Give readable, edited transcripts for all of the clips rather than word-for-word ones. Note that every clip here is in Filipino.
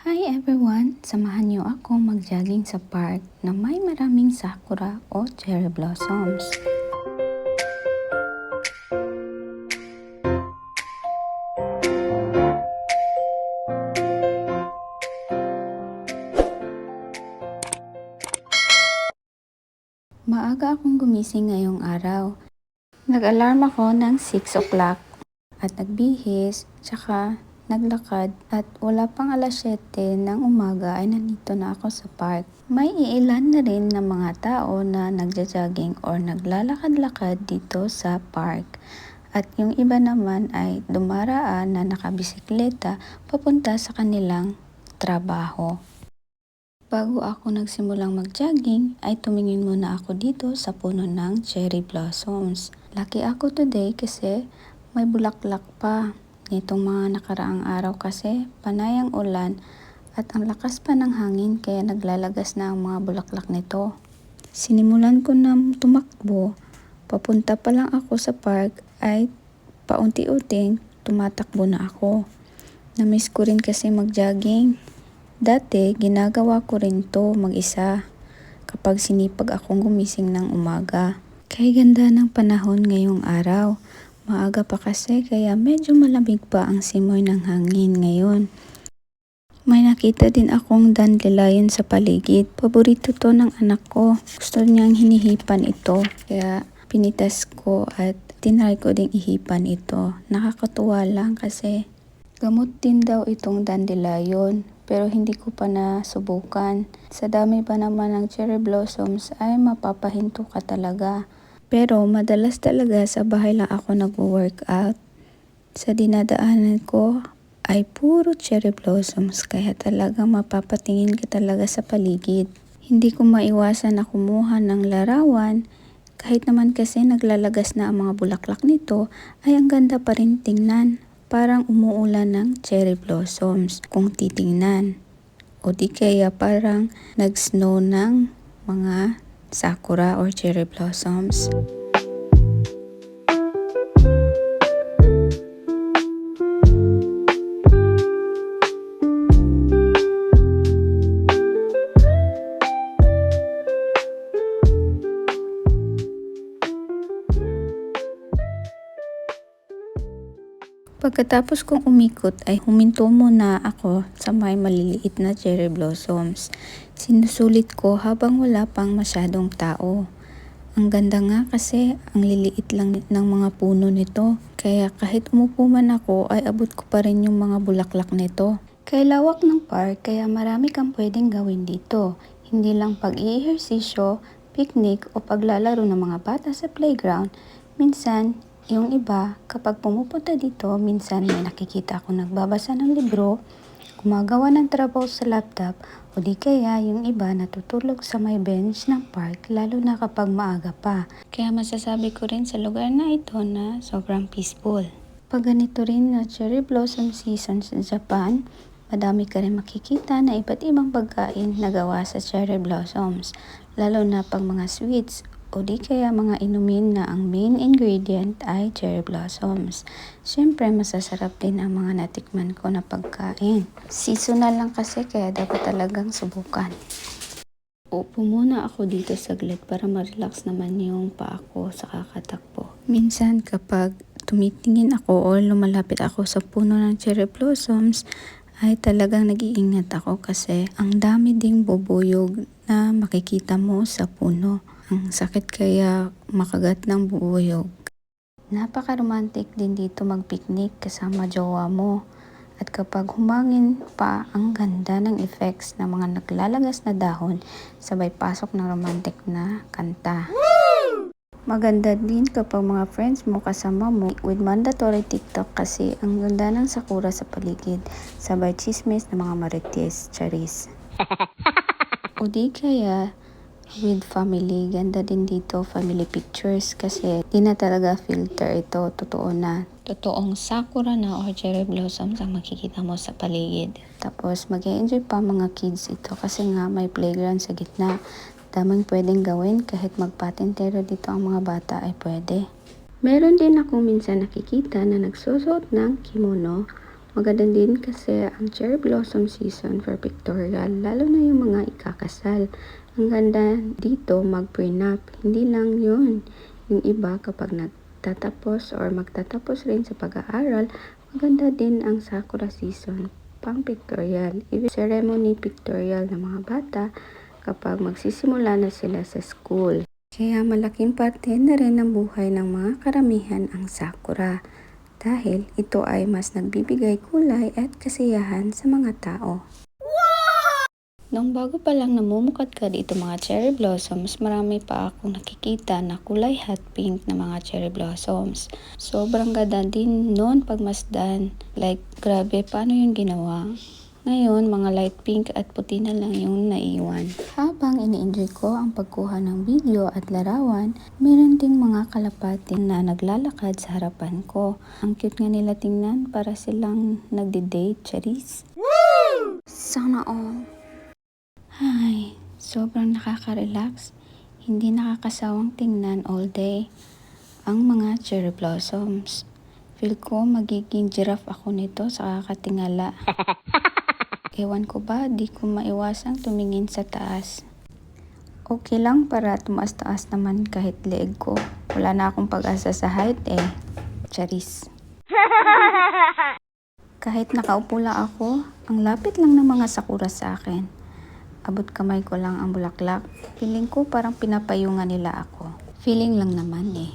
Hi everyone! Samahan niyo ako mag-jogging sa park na may maraming sakura o cherry blossoms. Maaga akong gumising ngayong araw. Nag-alarm ako ng 6 o'clock at nagbihis, tsaka naglakad at wala pang alas 7 ng umaga ay nandito na ako sa park. May iilan na rin na mga tao na nagja-jogging or naglalakad-lakad dito sa park. At yung iba naman ay dumaraan na nakabisikleta papunta sa kanilang trabaho. Bago ako nagsimulang mag-jogging, ay tumingin muna ako dito sa puno ng cherry blossoms. Lucky ako today kasi may bulaklak pa. Nitong mga nakaraang araw kasi panay ang ulan at ang lakas pa ng hangin kaya naglalagas na ang mga bulaklak nito. Sinimulan ko na tumakbo. Papunta pa lang ako sa park ay paunti-unting tumatakbo na ako. Namiss ko rin kasi mag-jogging. Dati, ginagawa ko rin to mag-isa kapag sinipag akong gumising ng umaga. Kaya ganda ng panahon ngayong araw. Maaga pa kasi kaya medyo malamig pa ang simoy ng hangin ngayon. May nakita din akong dandelion sa paligid. Paborito to ng anak ko. Gusto niyang hinihipan ito. Kaya pinitas ko at tinry ko ding ihipan ito. Nakakatuwa lang kasi gamot din daw itong dandelion. Pero hindi ko pa nasubukan. Sa dami pa naman ng cherry blossoms ay mapapahinto ka talaga. Pero madalas talaga sa bahay lang ako nag-workout. Sa dinadaanan ko ay puro cherry blossoms kaya talaga mapapatingin ka talaga sa paligid. Hindi ko maiwasan na kumuha ng larawan. Kahit naman kasi naglalagas na ang mga bulaklak nito ay ang ganda pa rin tingnan. Parang umuulan ng cherry blossoms kung titingnan. O di kaya parang nag-snow ng mga sakura or cherry blossoms. Pagkatapos kong umikot ay huminto muna ako sa may maliliit na cherry blossoms. Sinusulit ko habang wala pang masyadong tao. Ang ganda nga kasi ang liliit lang ng mga puno nito. Kaya kahit umupo man ako ay abot ko pa rin yung mga bulaklak nito. Kay lawak ng park kaya marami kang pwedeng gawin dito. Hindi lang pag-iihersisyo, picnic o paglalaro ng mga bata sa playground. Minsan, yung iba, kapag pumupunta dito, minsan may nakikita ako nagbabasa ng libro, gumagawa ng trabaho sa laptop, o di kaya yung iba natutulog sa may bench ng park, lalo na kapag maaga pa. Kaya masasabi ko rin sa lugar na ito na sobrang peaceful. Pag ganito rin na cherry blossom season sa Japan, madami ka rin makikita na iba't ibang pagkain na gawa sa cherry blossoms, lalo na pag mga sweets, o di kaya mga inumin na ang main ingredient ay cherry blossoms. Siyempre, masasarap din ang mga natikman ko na pagkain. Seasonal lang kasi kaya dapat talagang subukan. Upo muna ako dito saglit para ma-relax naman yung paa ko sa kakatakbo. Minsan kapag tumitingin ako o lumalapit ako sa puno ng cherry blossoms, ay talagang nag-iingat ako kasi ang dami ding bubuyog na makikita mo sa puno. Ang sakit kaya makagat ng bubuyog. Napaka-romantic din dito mag-picnic kasama jowa mo. At kapag humangin pa, ang ganda ng effects ng mga naglalagas na dahon sabay pasok ng romantic na kanta. Maganda din kapag mga friends mo kasama mo with mandatory TikTok kasi ang ganda ng sakura sa paligid sabay chismis ng mga marites, charis. O di kaya with family, ganda din dito family pictures kasi di na talaga filter ito, totoo na. Totoong sakura na or cherry blossoms ang makikita mo sa paligid. Tapos mag-enjoy pa mga kids ito kasi nga may playground sa gitna. Daming pwedeng gawin kahit magpatintero dito ang mga bata ay pwede. Meron din ako minsan nakikita na nagsusuot ng kimono Maganda din kasi ang cherry blossom season for pictorial, lalo na yung mga ikakasal. Ang ganda dito mag-prenup, hindi lang yun. Yung iba kapag nagtatapos or magtatapos rin sa pag-aaral, maganda din ang sakura season, pang pictorial. Ceremony pictorial ng mga bata kapag magsisimula na sila sa school. Kaya malaking parte na rin ng buhay ng mga karamihan ang sakura. Dahil ito ay mas nagbibigay kulay at kasiyahan sa mga tao. Nung bago pa lang namumukat ka dito mga cherry blossoms, marami pa akong nakikita na kulay hot pink na mga cherry blossoms. Sobrang ganda din noon pagmasdan. Like, grabe, paano yung ginawa? Ngayon, mga light pink at puti na lang yung naiwan. Habang ini-enjoy ko ang pagkuha ng video at larawan, meron ding mga kalapating na naglalakad sa harapan ko. Ang cute nga nila tingnan, para silang nagde-date, charis. Woo! Sana all. Ay, sobrang nakaka-relax. Hindi nakakasawang tingnan all day ang mga cherry blossoms. Feel ko magiging giraffe ako nito sa kakatingala. Ewan ko ba, di ko maiwasang tumingin sa taas. Okay lang para tumaas-taas naman kahit leeg ko. Wala na akong pag-asa sa height eh. Charis. Kahit nakaupo lang ako, ang lapit lang ng mga sakura sa akin. Abot kamay ko lang ang bulaklak. Feeling ko parang pinapayungan nila ako. Feeling lang naman eh.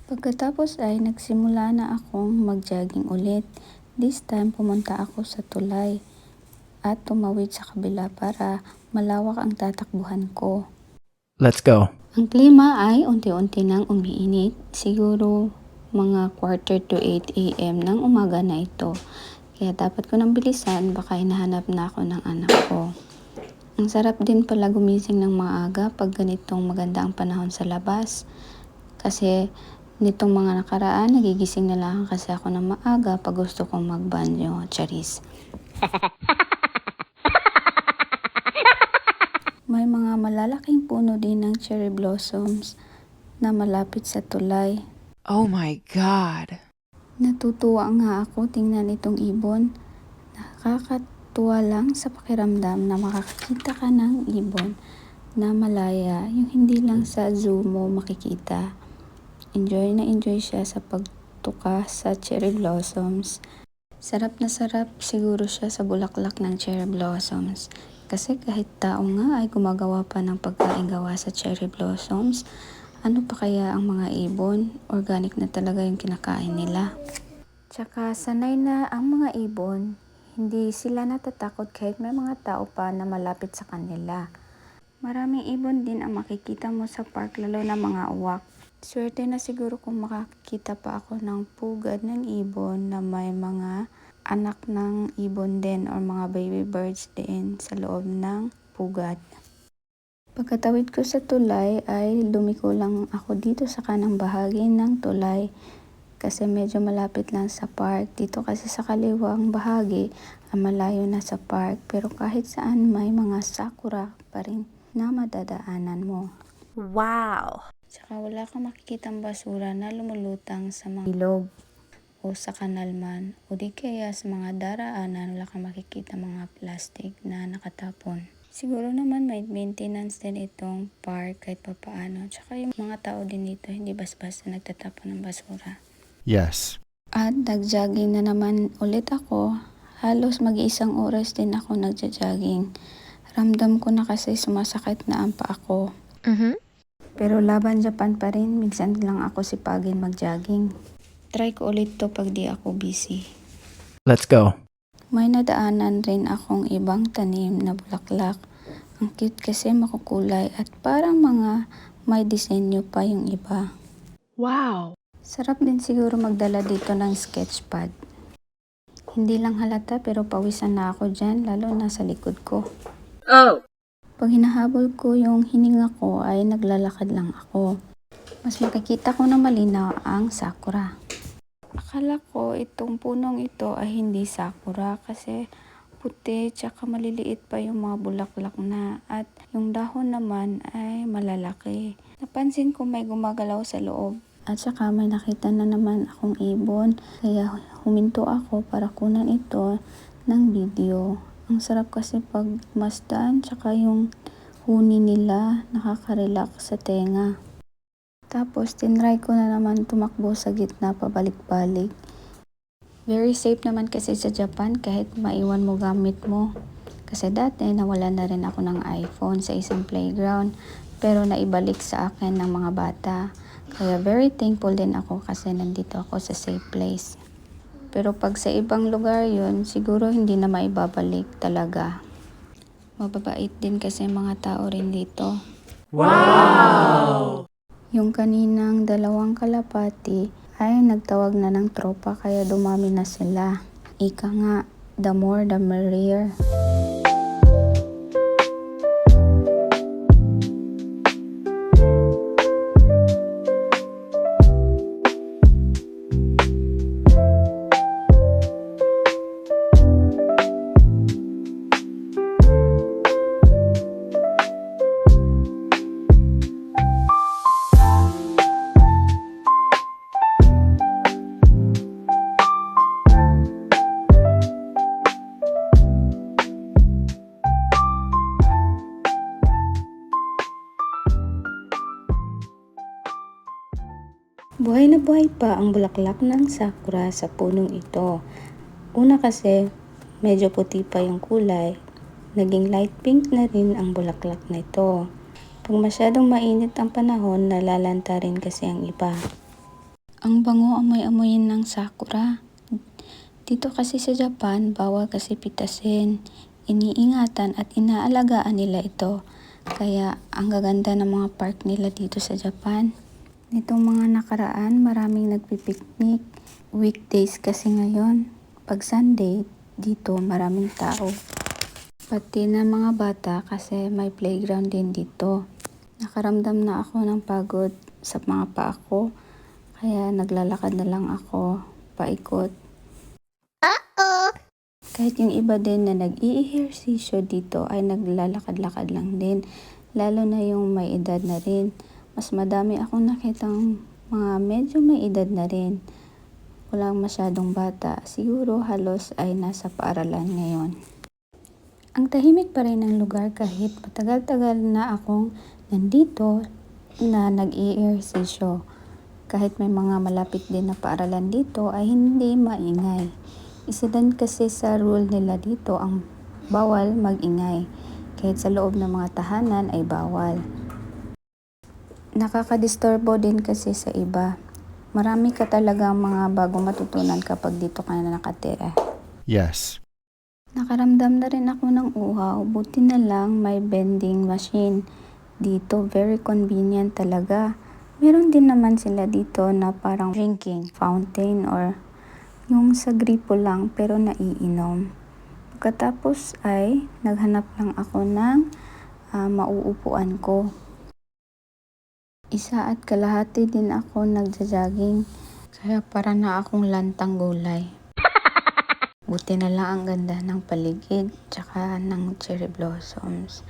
Pagkatapos ay nagsimula na akong mag-jogging ulit. This time pumunta ako sa tulay at tumawid sa kabila para malawak ang tatakbuhan ko. Let's go. Ang klima ay unti-unti nang umiinit, siguro mga 7:45 a.m. ng umaga na ito. Kaya dapat ko nang bilisan, baka hinahanap na ako ng anak ko. Ang sarap din pala gumising ng maaga pag ganitong maganda ang panahon sa labas. Kasi nitong mga nakaraan, nagigising na lang kasi ako ng maaga pag gusto kong magbanyo, charis. May mga malalaking puno din ng cherry blossoms na malapit sa tulay. Oh my God. Natutuwa nga ako tingnan itong ibon. Nakakatuwa lang sa pakiramdam na makakita ka ng ibon na malaya, yung hindi lang sa zoo mo makikita. Enjoy na enjoy siya sa pagtuka sa cherry blossoms. Sarap na sarap siguro siya sa bulaklak ng cherry blossoms. Kasi kahit tao nga ay gumagawa pa ng pagkain gawa sa cherry blossoms, ano pa kaya ang mga ibon? Organic na talaga yung kinakain nila. Tsaka sanay na ang mga ibon, hindi sila natatakot kahit may mga tao pa na malapit sa kanila. Maraming ibon din ang makikita mo sa park, lalo na mga uwak. Swerte na siguro kung makakita pa ako ng pugad ng ibon na may mga anak ng ibon din or mga baby birds din sa loob ng pugad. Pagkatawid ko sa tulay ay lumiko lang ako dito sa kanang bahagi ng tulay kasi medyo malapit lang sa park. Dito kasi sa kaliwang bahagi ay malayo na sa park, pero kahit saan may mga sakura pa rin na madadaanan mo. Wow. Tsaka wala kang makikitang basura na lumulutang sa mga ilog o sa kanal man, o di kaya sa mga daraanan, wala kang makikita mga plastic na nakatapon. Siguro naman may maintenance din itong park kahit papaano. Tsaka yung mga tao din dito hindi basta-basta nagtatapon ng basura. Yes. At nag-jogging na naman ulit ako. Halos mag-iisang oras din ako nagja-jogging. Ramdam ko na kasi sumasakit na ang paa ko. Pero laban Japan pa rin, minsan lang ako sipagin mag-jogging. Try ko ulit to pag di ako busy. Let's go. May nadaanan rin akong ibang tanim na bulaklak. Ang cute kasi makukulay at parang mga may disenyo pa yung iba. Wow. Sarap din siguro magdala dito ng sketchpad. Hindi lang halata pero pawisan na ako dyan lalo na sa likod ko. Oh. Pag hinahabol ko yung hininga ko ay naglalakad lang ako. Mas makikita ko na malinaw ang sakura. Akala ko itong punong ito ay hindi sakura kasi puti tsaka maliliit pa yung mga bulaklak na at yung dahon naman ay malalaki. Napansin ko may gumagalaw sa loob at saka may nakita na naman akong ibon kaya huminto ako para kunan ito ng video. Ang sarap kasi pag masdan tsaka yung huni nila nakaka-relax sa tenga. Tapos tinry ko na naman tumakbo sa gitna pabalik-balik. Very safe naman kasi sa Japan kahit maiwan mo gamit mo. Kasi dati nawala na rin ako ng iPhone sa isang playground pero naibalik sa akin ng mga bata. Kaya very thankful din ako kasi nandito ako sa safe place. Pero pag sa ibang lugar yun, siguro hindi na maibabalik talaga. Mababait din kasi mga tao rin dito. Wow! Yung kaninang dalawang kalapati ay nagtawag na ng tropa kaya dumami na sila. Ika nga, the more the merrier. Buhay na buhay pa ang bulaklak ng sakura sa punong ito. Una kasi, medyo puti pa yung kulay. Naging light pink na rin ang bulaklak na ito. Pag masyadong mainit ang panahon, nalalanta rin kasi ang iba. Ang bango amoy-amoyin ng sakura. Dito kasi sa Japan, bawal kasi pitasin. Iniingatan at inaalagaan nila ito. Kaya ang gaganda ng mga park nila dito sa Japan. Nitong mga nakaraan, maraming nagpipiknik. Weekdays kasi ngayon. Pag Sunday, dito maraming tao. Pati na mga bata kasi may playground din dito. Nakaramdam na ako ng pagod sa mga paa ko. Kaya naglalakad na lang ako paikot. Kahit yung iba din na nag-i-ehersisyo dito ay naglalakad-lakad lang din. Lalo na yung may edad na rin. Mas madami akong nakitang mga medyo may edad na rin. Walang masyadong bata. Siguro halos ay nasa paaralan ngayon. Ang tahimik pa rin ng lugar kahit matagal-tagal na akong nandito na nag-i-ehersisyo. Kahit may mga malapit din na paaralan dito ay hindi maingay. Isa din kasi sa rule nila dito ang bawal mag-ingay. Kahit sa loob ng mga tahanan ay bawal. Nakakadisturbo din kasi sa iba. Marami ka talagang mga bagong matutunan kapag dito ka na nakatira. Yes. Nakaramdam na rin ako ng uhaw, buti na lang may vending machine. Dito very convenient talaga. Meron din naman sila dito na parang drinking fountain or yung sa gripo lang pero naiinom. Pagkatapos ay naghanap lang ako ng mauupuan ko. 1.5 din ako nagja-jogging kaya para na akong lantang gulay. Buti na lang ang ganda ng paligid tsaka ng cherry blossoms.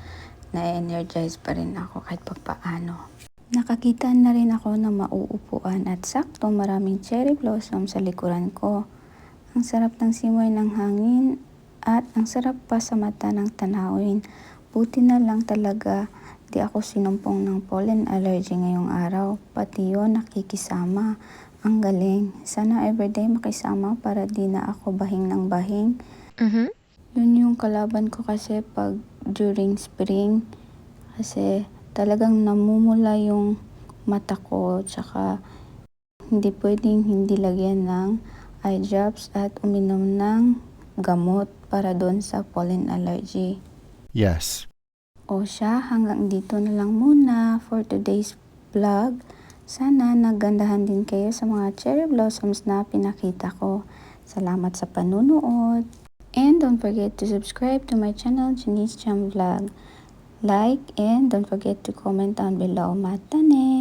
Na-energize pa rin ako kahit papaano. Nakakita na rin ako ng mauupuan at sakto maraming cherry blossom sa likuran ko. Ang sarap ng simoy ng hangin at ang sarap pa sa mata ng tanawin. Buti na lang talaga di ako sinumpong ng pollen allergy ngayong araw. Pati yun nakikisama. Ang galing. Sana everyday makisama para di na ako bahing ng bahing. Yun yung kalaban ko kasi pag during spring. Kasi talagang namumula yung mata ko. Tsaka hindi pwedeng hindi lagyan ng eye drops at uminom ng gamot para doon sa pollen allergy. Yes. O siya, hanggang dito na lang muna for today's vlog. Sana nagandahan din kayo sa mga cherry blossoms na pinakita ko. Salamat sa panunood. And don't forget to subscribe to my channel, Janice Cham Vlog. Like and don't forget to comment down below. Matane!